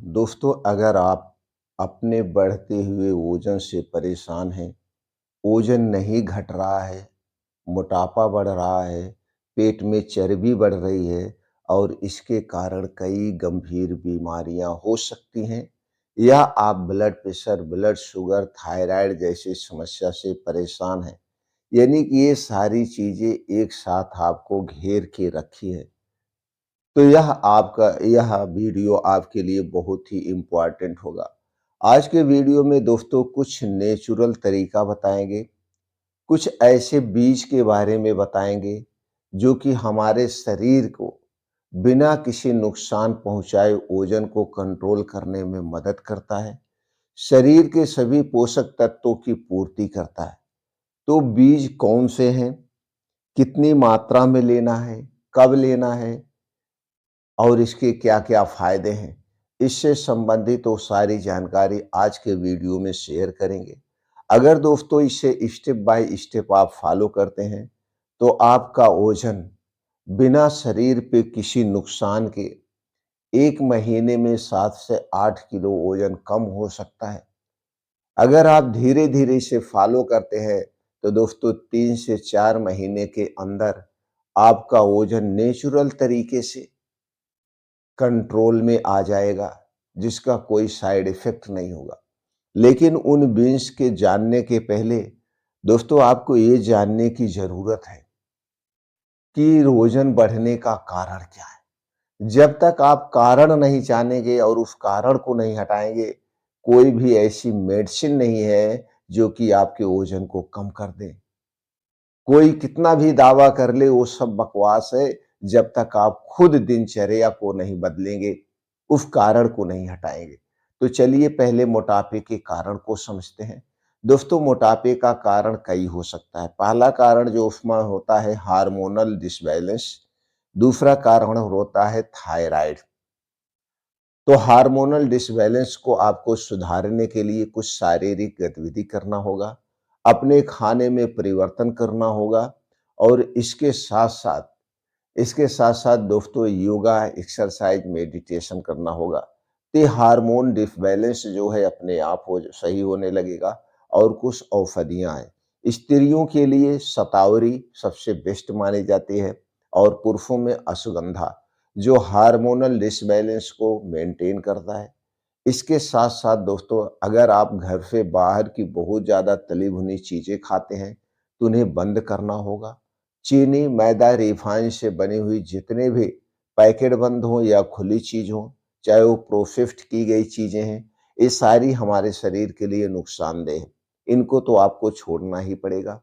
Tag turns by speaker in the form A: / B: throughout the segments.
A: दोस्तों अगर आप अपने बढ़ते हुए वज़न से परेशान हैं, वज़न नहीं घट रहा है, मोटापा बढ़ रहा है, पेट में चर्बी बढ़ रही है और इसके कारण कई गंभीर बीमारियां हो सकती हैं, या आप blood pressure, blood sugar, thyroid जैसी समस्या से परेशान हैं, यानी कि ये सारी चीज़ें एक साथ आपको घेर के रखी है, तो यह वीडियो आपके लिए बहुत ही इम्पोर्टेंट होगा। आज के वीडियो में दोस्तों कुछ नेचुरल तरीका बताएंगे, कुछ ऐसे बीज के बारे में बताएंगे जो कि हमारे शरीर को बिना किसी नुकसान पहुंचाए वजन को कंट्रोल करने में मदद करता है, शरीर के सभी पोषक तत्वों की पूर्ति करता है। तो बीज कौन से हैं, कितनी मात्रा में लेना है, कब लेना है और इसके क्या-क्या फ़ायदे हैं, इससे संबंधित वो सारी जानकारी आज के वीडियो में शेयर करेंगे। अगर दोस्तों इसे स्टेप बाय स्टेप आप फॉलो करते हैं, तो आपका वज़न बिना शरीर पे किसी नुकसान के 1 महीने में 7 से 8 किलो वज़न कम हो सकता है। अगर आप धीरे-धीरे इसे फॉलो करते हैं, तो दोस्तों 3 से 4 महीने के अंदर आपका वज़न नेचुरल तरीके से कंट्रोल में आ जाएगा, जिसका कोई साइड इफ़ेक्ट नहीं होगा। लेकिन उन बीन्स के जानने के पहले दोस्तों आपको ये जानने की ज़रूरत है कि वज़न बढ़ने का कारण क्या है? जब तक आप कारण नहीं जानेंगे और उस कारण को नहीं हटाएँगे, कोई भी ऐसी मेडिसिन नहीं है जो कि आपके वज़न को कम कर दे। कोई कितना भी दावा कर ले वो सब बकवास है, जब तक आप खुद दिनचर्या को नहीं बदलेंगे, उस कारण को नहीं हटाएँगे। तो चलिए पहले मोटापे के कारण को समझते हैं। दोस्तों मोटापे का कारण कई हो सकता है। पहला कारण जो उसमें होता है हार्मोनल डिसबैलेंस, दूसरा कारण होता है थायराइड। तो हार्मोनल डिसबैलेंस को आपको सुधारने के लिए कुछ शारीरिक गतिविधि करना होगा, अपने खाने में परिवर्तन करना होगा और इसके साथ-साथ दोस्तों योगा, एक्सरसाइज, मेडिटेशन करना होगा। तो हार्मोन डिसबैलेंस जो है अपने आप हो सही होने लगेगा और कुछ औषधियाँ हैं। स्त्रियों के लिए शतावरी सबसे बेस्ट मानी जाती है और पुरुषों में अश्वगंधा, जो हार्मोनल डिसबैलेंस को मेंटेन करता है। इसके साथ-साथ दोस्तों अगर आप घर से बाहर की बहुत ज़्यादा तली भुनी चीज़ें खाते हैं, तो उन्हें बंद करना होगा। चीनी, मैदा, रिफाइन से बनी हुई जितने भी पैकेट बंद हों या खुली चीज़ हो, चाहे वो प्रोसेस्ड की गई चीज़ें हैं, ये सारी हमारे शरीर के लिए नुकसानदेह हैं। इनको तो आपको छोड़ना ही पड़ेगा।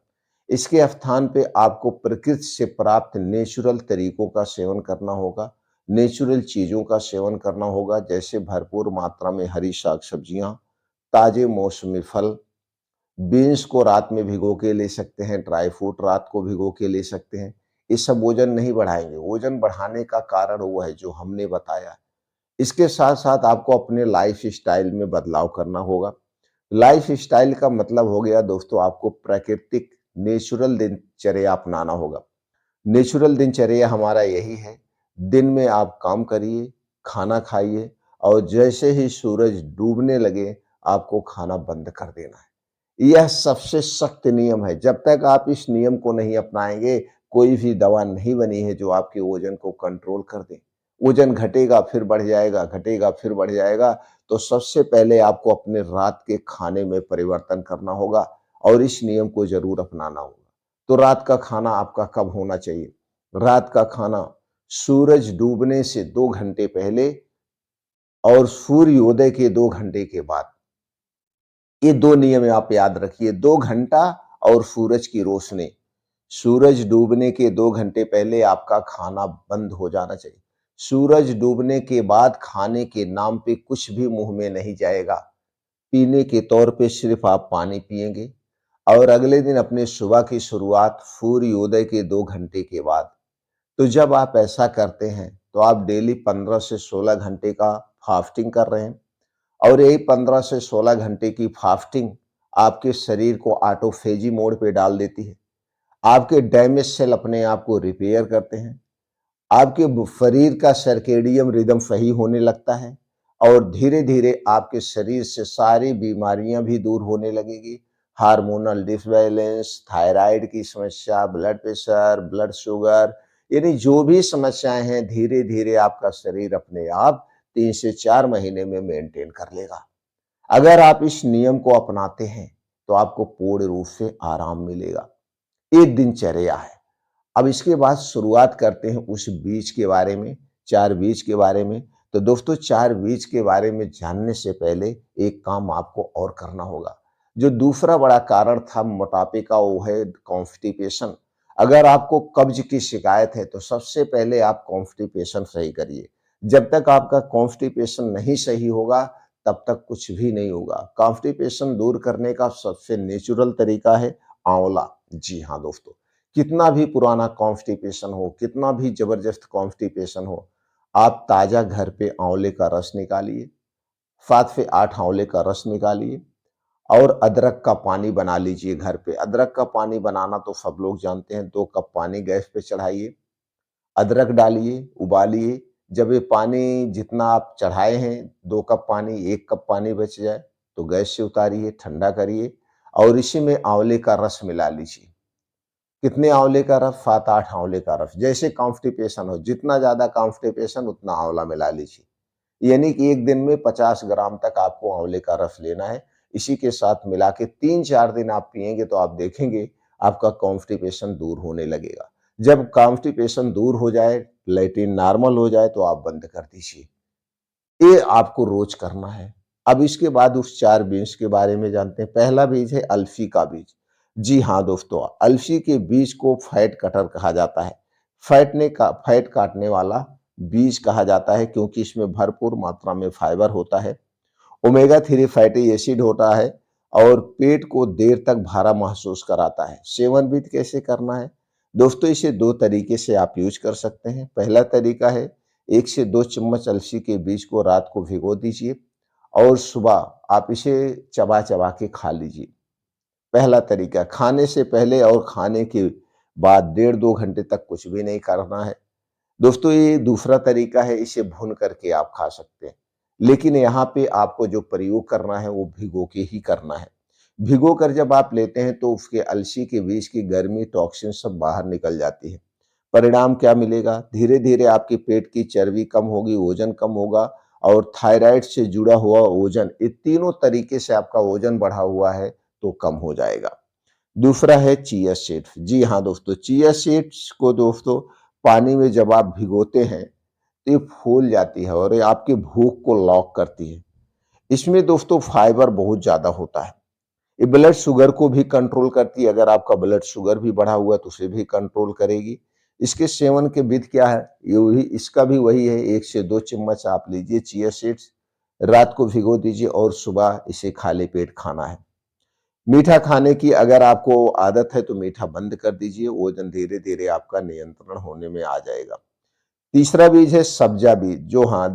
A: इसके स्थान पे आपको प्रकृति से प्राप्त नेचुरल तरीकों का सेवन करना होगा, नेचुरल चीज़ों का सेवन करना होगा, जैसे भरपूर मात्रा में हरी साग-सब्जियाँ, ताज़े मौसमी फल, बीन्स को रात में भिगो के ले सकते हैं, ड्राई फ्रूट रात को भिगो के ले सकते हैं। ये सब वज़न नहीं बढ़ाएँगे, वज़न बढ़ाने का कारण वो है जो हमने बताया। इसके साथ-साथ आपको अपने लाइफ़स्टाइल में बदलाव करना होगा। लाइफ़स्टाइल का मतलब हो गया दोस्तों आपको प्राकृतिक नेचुरल दिनचर्या अपनाना होगा। नेचुरल दिनचर्या हमारा यही है, दिन में आप काम करिए, खाना खाइए और जैसे ही सूरज डूबने लगे, आपको खाना बंद कर देना है। यह सबसे सख्त नियम है, जब तक आप इस नियम को नहीं अपनाएँगे, कोई भी दवा नहीं बनी है जो आपके वज़न को कंट्रोल कर दे। वज़न घटेगा फिर बढ़ जाएगा, घटेगा फिर बढ़ जाएगा, तो सबसे पहले आपको अपने रात के खाने में परिवर्तन करना होगा और इस नियम को ज़रूर अपनाना होगा। तो रात का खाना आपका कब होना चाहिए? रात का खाना सूरज डूबने से 2 घंटे पहले और सूर्योदय के 2 घंटे के बाद। ये 2 नियम आप याद रखिए, 2 घंटा और सूरज की रोशनी। सूरज डूबने के 2 घंटे पहले आपका खाना बंद हो जाना चाहिए। सूरज डूबने के बाद खाने के नाम पे कुछ भी मुँह में नहीं जाएगा। पीने के तौर पे सिर्फ़ आप पानी पिएँगे और अगले दिन अपने सुबह की शुरुआत सूर्योदय के 2 घंटे के बाद। तो जब आप ऐसा करते हैं, तो आप डेली 15 से 16 घंटे का फास्टिंग कर रहे हैं और यही 15 से 16 घंटे की फास्टिंग आपके शरीर को ऑटोफेजी मोड पे डाल देती है। आपके डैमेज सेल अपने आप को रिपेयर करते हैं। आपके शरीर का सर्केडियन रिदम सही होने लगता है और धीरे-धीरे आपके शरीर से सारी बीमारियाँ भी दूर होने लगेगी। हार्मोनल डिसबैलेंस, थायराइड की समस्या, ब्लड प्रेशर, ब्लड शुगर, यानी जो भी समस्याएँ हैं, धीरे-धीरे आपका शरीर अपने आप 3 से 4 महीने में मेंटेन कर लेगा। अगर आप इस नियम को अपनाते हैं, तो आपको पूर्ण रूप से आराम मिलेगा। ये दिनचर्या है। अब इसके बाद शुरुआत करते हैं उस बीज के बारे में, 4 बीज के बारे में। तो दोस्तों 4 बीज के बारे में जानने से पहले एक काम आपको और करना होगा। जो दूसरा बड़ा कारण था मोटापे का वो है कॉन्स्टिपेशन। अगर आपको कब्ज की शिकायत है तो सबसे पहले आप कॉन्स्टिपेशन सही करिए। जब तक आपका कॉन्स्टिपेशन नहीं सही होगा तब तक कुछ भी नहीं होगा। कॉन्स्टिपेशन दूर करने का सबसे नेचुरल तरीका है आंवला। जी हाँ दोस्तों। कितना भी पुराना कॉन्स्टिपेशन हो, कितना भी जबरदस्त कॉन्स्टिपेशन हो, आप ताज़ा घर पे आंवले का रस निकालिए, 7 से 8 आंवले का रस निकालिए और अदरक का पानी बना लीजिए घर पे। अदरक का पानी बनाना तो सब लोग जानते हैं, 2 कप पानी गैस पे चढ़ाइए, अदरक डालिए, उबालिए। जब ये पानी जितना आप चढ़ाए हैं 2 कप पानी, 1 कप पानी बच जाए, तो गैस से उतारिए, ठंडा करिए और इसी में आंवले का रस मिला लीजिए। कितने आंवले का रस? 7-8 आंवले का रस। जैसे कॉन्स्टिपेशन हो, जितना ज़्यादा कॉन्स्टिपेशन उतना आंवला मिला लीजिए। यानी कि 1 दिन में 50 ग्राम तक आपको आंवले का रस लेना है। इसी के साथ मिला के 3-4 दिन आप पिएँगे तो आप देखेंगे आपका कॉन्स्टिपेशन दूर होने लगेगा। जब कॉन्स्टिपेशन दूर हो जाए, लैट्रिन नॉर्मल हो जाए तो आप बंद कर दीजिए। ये आपको रोज करना है। अब इसके बाद उस 4 बीज के बारे में जानते हैं। पहला बीज है अलसी का बीज। जी हाँ दोस्तों, अलसी के बीज को फैट कटर कहा जाता है। फैट काटने वाला बीज कहा जाता है क्योंकि इसमें भरपूर मात्रा में फाइबर होता है, ओमेगा 3 फैटी एसिड होता है और पेट को देर तक भरा महसूस कराता है। सेवन भी कैसे करना है? दोस्तों इसे 2 तरीके से आप यूज़ कर सकते हैं। पहला तरीका है 1 से 2 चम्मच अलसी के बीज को रात को भिगो दीजिए और सुबह आप इसे चबा-चबा के खा लीजिए। पहला तरीका, खाने से पहले और खाने के बाद डेढ़ 2 घंटे तक कुछ भी नहीं करना है। दोस्तों ये दूसरा तरीका है, इसे भून करके आप खा सकते हैं। लेकिन यहाँ पे आपको जो प्रयोग करना है वो भिगो के ही करना है। भिगो कर जब आप लेते हैं तो उसके अलसी के बीज की गर्मी टॉक्सिन सब बाहर निकल जाती है। परिणाम क्या मिलेगा? धीरे-धीरे आपके पेट की चर्बी कम होगी, वज़न कम होगा और थायराइड से जुड़ा हुआ वज़न, ये तीनों तरीके से आपका वज़न बढ़ा हुआ है तो कम हो जाएगा। दूसरा है चिया सीड्स। जी हाँ दोस्तों, चिया सीड्स को दोस्तों पानी में जब आप भिगोते हैं, तो ये फूल जाती है और ये आपकी भूख को लॉक करती है। इसमें दोस्तों फाइबर बहुत ज़्यादा होता है। ये ब्लड शुगर को भी कंट्रोल करती है। अगर आपका ब्लड शुगर भी बढ़ा हुआ है तो उसे भी कंट्रोल करेगी। इसके सेवन के विधि क्या है? ये वही इसका भी वही है, 1 से 2 चम्मच आप लीजिए चिया सीड्स, रात को भिगो दीजिए और सुबह इसे खाली पेट खाना है। मीठा खाने की अगर आपको आदत है तो मीठा बंद कर दीजिए, वज़न धीरे-धीरे आपका नियंत्रण होने में आ जाएगा। तीसरा बीज है सब्जा बीज।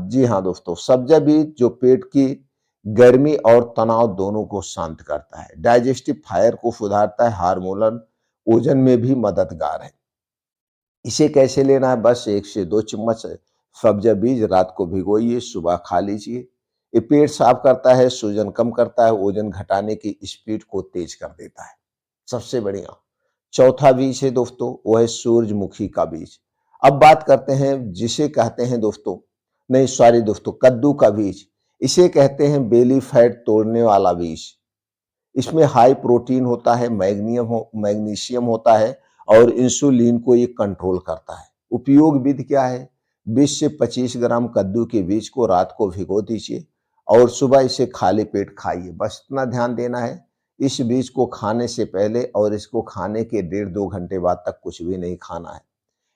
A: जी हाँ दोस्तों, सब्जा बीज जो पेट की गर्मी और तनाव दोनों को शांत करता है, डाइजेस्टिव फायर को सुधारता है, हार्मोनल वजन में भी मददगार है। इसे कैसे लेना है? बस 1 से 2 चम्मच सब्जा बीज रात को भिगोइए, सुबह खा लीजिए। ये पेट साफ करता है, सूजन कम करता है, वजन घटाने की स्पीड को तेज कर देता है। सबसे बढ़िया। चौथा बीज है दोस्तों, वो है सूरजमुखी का बीज। अब बात करते हैं जिसे कहते हैं दोस्तों, नहीं सॉरी दोस्तों, कद्दू का बीज। इसे कहते हैं बेली फैट तोड़ने वाला बीज। इसमें हाई प्रोटीन होता है, मैग्नीशियम होता है और इंसुलिन को ये कंट्रोल करता है। उपयोग विधि क्या है? 20 से 25 ग्राम कद्दू के बीज को रात को भिगो दीजिए और सुबह इसे खाली पेट खाइए। बस इतना ध्यान देना है, इस बीज को खाने से पहले और इसको खाने के डेढ़ 2 घंटे बाद तक कुछ भी नहीं खाना है।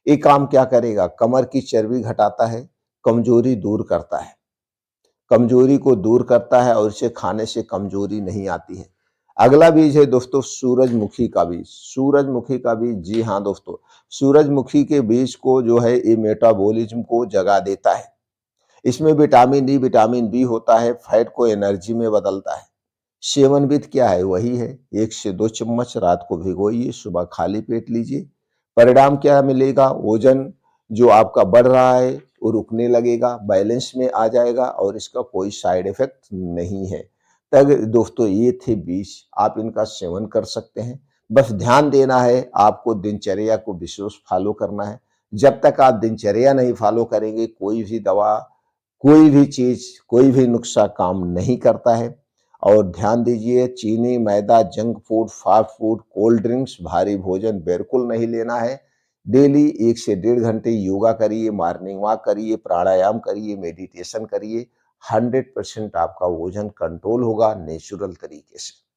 A: ये काम क्या करेगा? कमर की चर्बी घटाता है, कमजोरी दूर करता है। कमजोरी को दूर करता है और इसे खाने से कमजोरी नहीं आती है। अगला बीज है दोस्तों सूरजमुखी का बीज। सूरजमुखी का बीज, जी हाँ दोस्तों, सूरजमुखी के बीज को जो है ये मेटाबॉलिज्म को जगा देता है। इसमें विटामिन डी, विटामिन बी होता है, फैट को एनर्जी में बदलता है। सेवन विधि क्या है? वही है, 1 से 2 चम्मच रात को भिगोइए, सुबह खाली पेट लीजिए। परिणाम क्या मिलेगा? वजन जो आपका बढ़ रहा है वो रुकने लगेगा, बैलेंस में आ जाएगा और इसका कोई साइड इफ़ेक्ट नहीं है। तब दोस्तों ये थे 20, आप इनका सेवन कर सकते हैं। बस ध्यान देना है, आपको दिनचर्या को विशेष फ़ॉलो करना है। जब तक आप दिनचर्या नहीं फ़ॉलो करेंगे, कोई भी दवा, कोई भी चीज़, कोई भी नुस्ख़ा काम नहीं करता है। और ध्यान दीजिए, चीनी, मैदा, junk food, fast food, cold drinks, भारी भोजन बिल्कुल नहीं लेना है। डेली 1 से डेढ़ घंटे योगा करिए, मॉर्निंग वॉक करिए, प्राणायाम करिए, मेडिटेशन करिए। 100% आपका वज़न कंट्रोल होगा नेचुरल तरीके से।